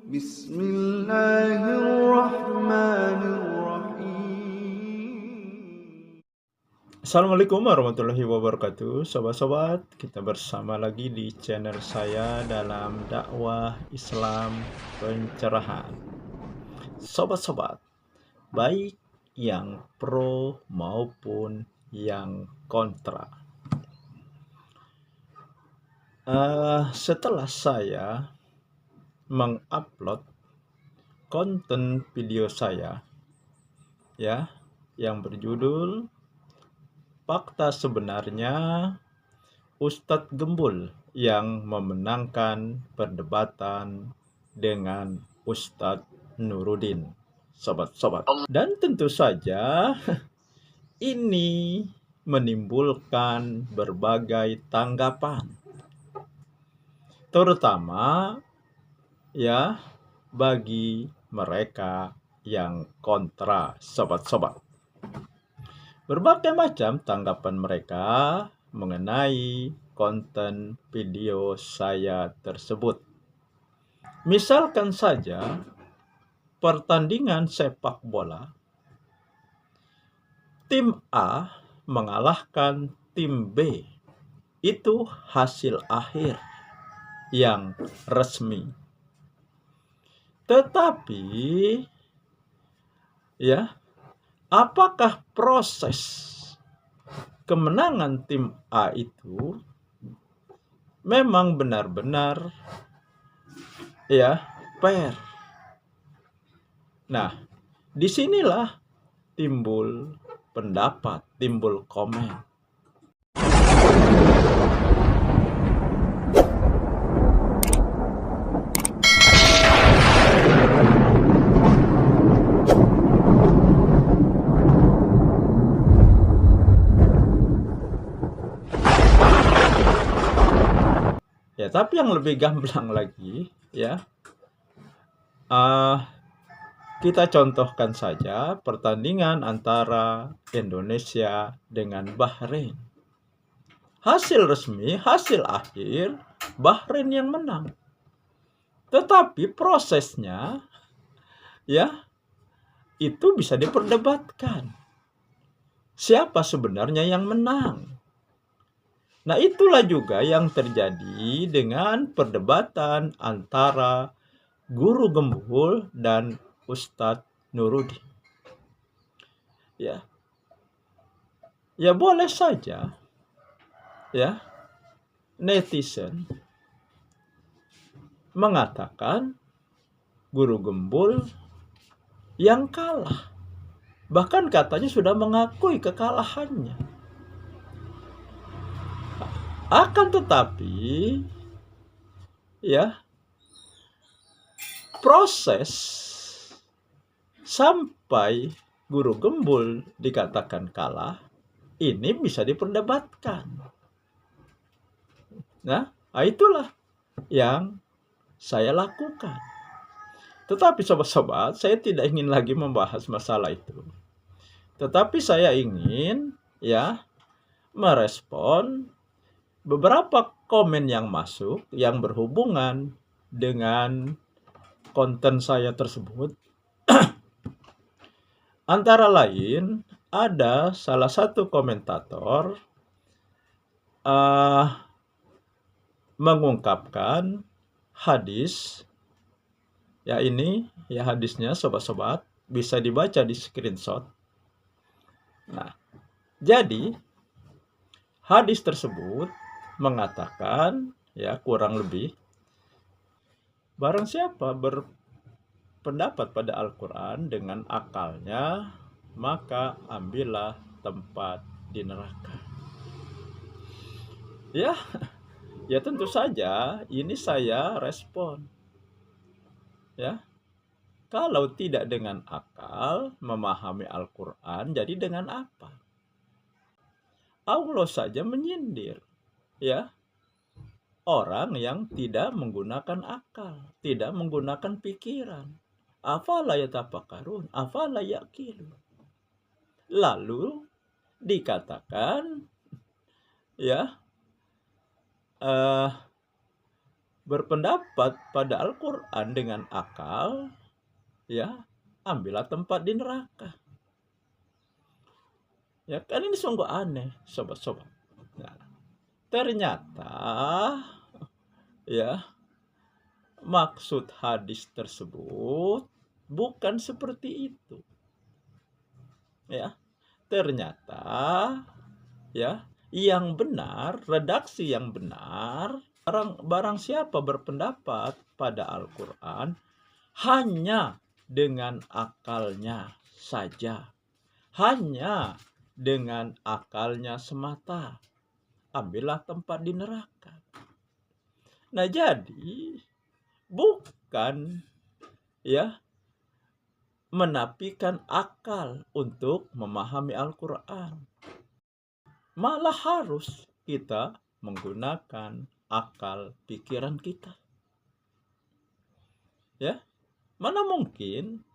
Bismillahirrahmanirrahim. Assalamualaikum warahmatullahi wabarakatuh. Sobat-sobat, kita bersama lagi di channel saya dalam dakwah Islam pencerahan. Sobat-sobat, baik yang pro maupun yang kontra. Setelah saya mengupload konten video saya ya yang berjudul Fakta Sebenarnya Ustadz Gembul yang memenangkan perdebatan dengan Ustadz Nuruddin, sobat-sobat. Dan tentu saja ini menimbulkan berbagai tanggapan, terutama ya bagi mereka yang kontra, sobat-sobat. Berbagai macam tanggapan mereka mengenai konten video saya tersebut. Misalkan saja pertandingan sepak bola, tim A mengalahkan tim B. Itu hasil akhir yang resmi. Tetapi ya, apakah proses kemenangan tim A itu memang benar-benar ya fair? Nah, disinilah timbul pendapat, timbul komen. Ya, tapi yang lebih gamblang lagi ya, kita contohkan saja pertandingan antara Indonesia dengan Bahrain. Hasil resmi, hasil akhir, Bahrain yang menang. Tetapi prosesnya ya itu bisa diperdebatkan. Siapa sebenarnya yang menang? Nah, itulah juga yang terjadi dengan perdebatan antara Guru Gembul dan Ustadz Nuruddin. Ya. Ya boleh saja ya netizen mengatakan Guru Gembul yang kalah. Bahkan katanya sudah mengakui kekalahannya. Akan tetapi ya proses sampai Guru Gembul dikatakan kalah ini bisa diperdebatkan. Nah, itulah yang saya lakukan. Tetapi sobat-sobat, saya tidak ingin lagi membahas masalah itu. Tetapi saya ingin ya merespon beberapa komen yang masuk yang berhubungan dengan konten saya tersebut. Antara lain ada salah satu komentator mengungkapkan hadis. Ya, ini ya hadisnya sobat-sobat, bisa dibaca di screenshot. Nah, jadi hadis tersebut mengatakan ya kurang lebih, barang siapa berpendapat pada Al-Quran dengan akalnya, maka ambillah tempat di neraka. Ya tentu saja ini saya respon. Ya, kalau tidak dengan akal memahami Al-Quran, jadi dengan apa? Allah saja menyindir ya orang yang tidak menggunakan akal, tidak menggunakan pikiran. Afala yatafakkarun, afala yaqilun. Lalu dikatakan ya berpendapat pada Al-Quran dengan akal, ya ambillah tempat di neraka. Ya kan ini sungguh aneh, sobat-sobat. Nah, ternyata ya maksud hadis tersebut bukan seperti itu. Ya, ternyata ya yang benar, redaksi yang benar, barang siapa berpendapat pada Al-Quran hanya dengan akalnya saja, hanya dengan akalnya semata, ambillah tempat di neraka. Nah, jadi bukan ya menafikan akal untuk memahami Al-Quran, malah harus kita menggunakan akal pikiran kita. Ya, mana mungkin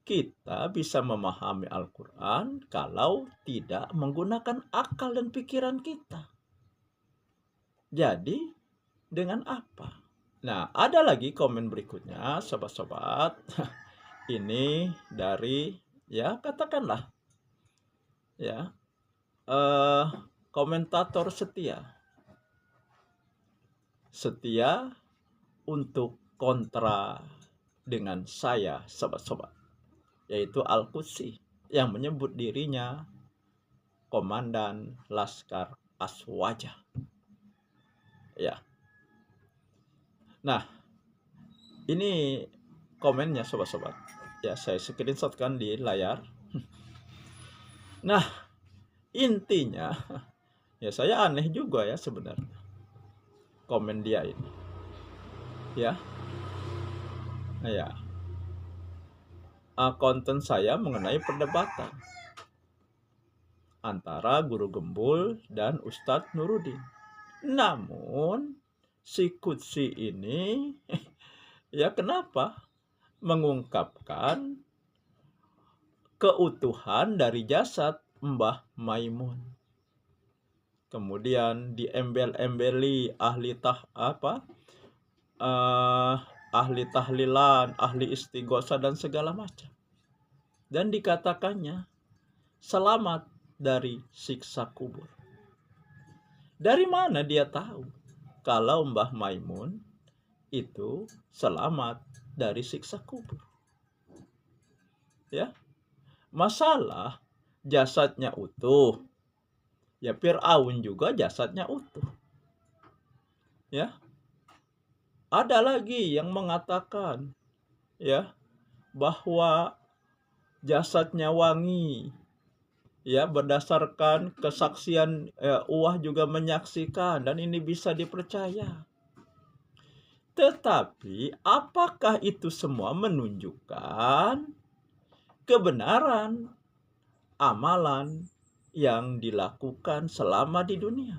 kita bisa memahami Al-Quran kalau tidak menggunakan akal dan pikiran kita. Jadi, dengan apa? Nah, ada lagi komen berikutnya, sobat-sobat. Ini dari, ya katakanlah, ya komentator setia. Setia untuk kontra dengan saya, sobat-sobat, yaitu Al-Qudsi, yang menyebut dirinya Komandan Laskar Aswaja. Ya. Nah, ini komennya, sobat-sobat. Ya, saya screenshotkan di layar. Nah, intinya, ya saya aneh juga ya sebenarnya komen dia ini. Ya. Ya. Konten saya mengenai perdebatan antara Guru Gembul dan Ustadz Nuruddin. Namun si Qudsi ini ya kenapa mengungkapkan keutuhan dari jasad Mbah Maimun. Kemudian diembel-embeli ahli ahli tahlilan, ahli istighosa dan segala macam. Dan dikatakannya selamat dari siksa kubur. Dari mana dia tahu kalau Mbah Maimun itu selamat dari siksa kubur? Ya, masalah jasadnya utuh. Ya, Fir'aun juga jasadnya utuh. Ya, ada lagi yang mengatakan ya bahwa jasadnya wangi. Ya, berdasarkan kesaksian Uwah juga menyaksikan dan ini bisa dipercaya. Tetapi apakah itu semua menunjukkan kebenaran amalan yang dilakukan selama di dunia?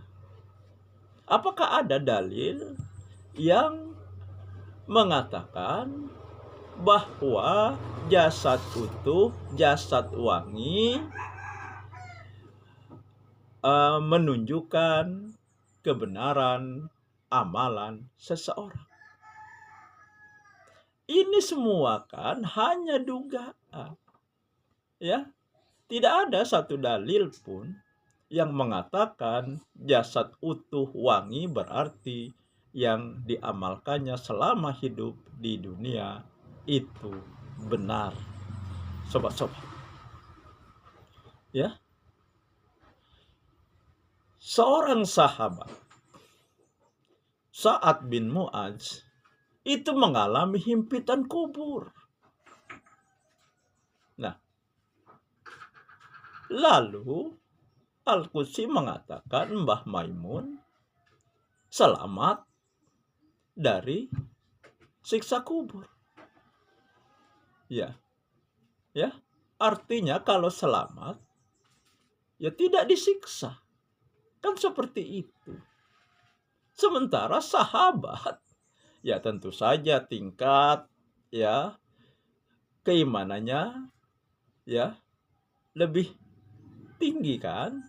Apakah ada dalil yang mengatakan bahwa jasad utuh, jasad wangi menunjukkan kebenaran amalan seseorang? Ini semua kan hanya dugaan. Ya, tidak ada satu dalil pun yang mengatakan jasad utuh wangi berarti yang diamalkannya selama hidup di dunia itu benar, sobat-sobat. Ya, seorang sahabat, Sa'ad bin Mu'adz, itu mengalami himpitan kubur. Nah, lalu Al-Qudsi mengatakan Mbah Maimun selamat dari siksa kubur. Ya. Ya, artinya kalau selamat ya tidak disiksa. Kan seperti itu. Sementara sahabat ya tentu saja tingkat ya keimanannya ya lebih tinggi kan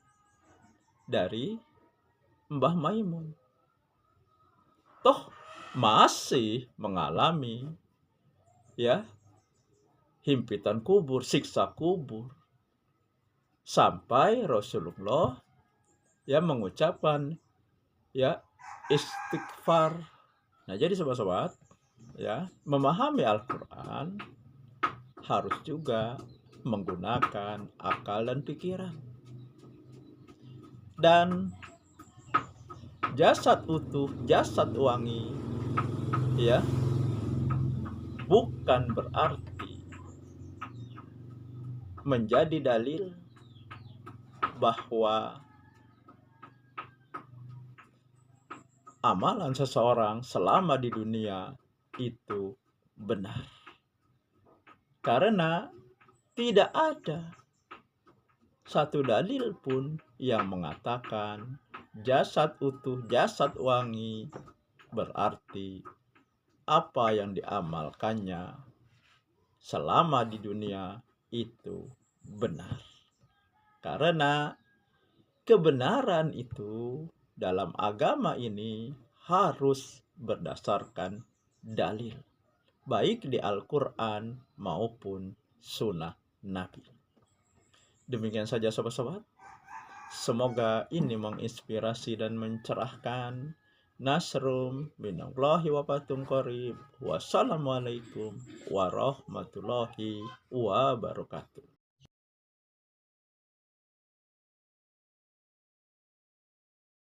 dari Mbah Maimun. Toh masih mengalami ya himpitan kubur, siksa kubur, sampai Rasulullah ya mengucapkan ya istighfar. Nah, jadi sobat-sobat ya, memahami Al-Qur'an harus juga menggunakan akal dan pikiran. Dan jasad utuh, jasad wangi ya, bukan berarti menjadi dalil bahwa amalan seseorang selama di dunia itu benar. Karena tidak ada satu dalil pun yang mengatakan jasad utuh, jasad wangi berarti apa yang diamalkannya selama di dunia itu benar. Karena kebenaran itu dalam agama ini harus berdasarkan dalil, baik di Al-Quran maupun sunnah Nabi. Demikian saja sobat-sobat. Semoga ini menginspirasi dan mencerahkan. Nasrum minallahi wa fathun qarib. Wassalamualaikum warahmatullahi wabarakatuh.